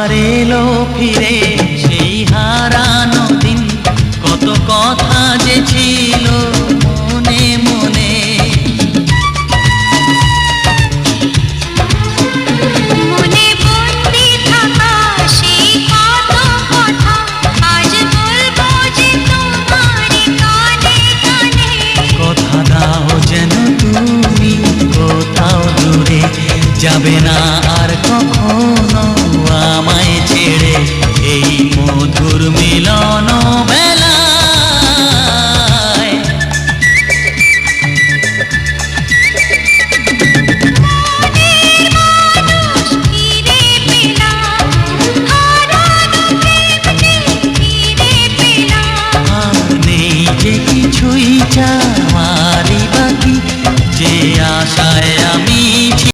আবার এলো ফিরে সেই হারানো দিন, কত কথা যে ছিল মনে মনে। মনে বন্দি থাকা সেই কত কথা আজ বলবো যে তোমার কানে কানে। কথা দাও যেন তুমি কোথাও দূরে যাবে না আর কখনো আমায় ছেড়ে, এই মধুর মিলন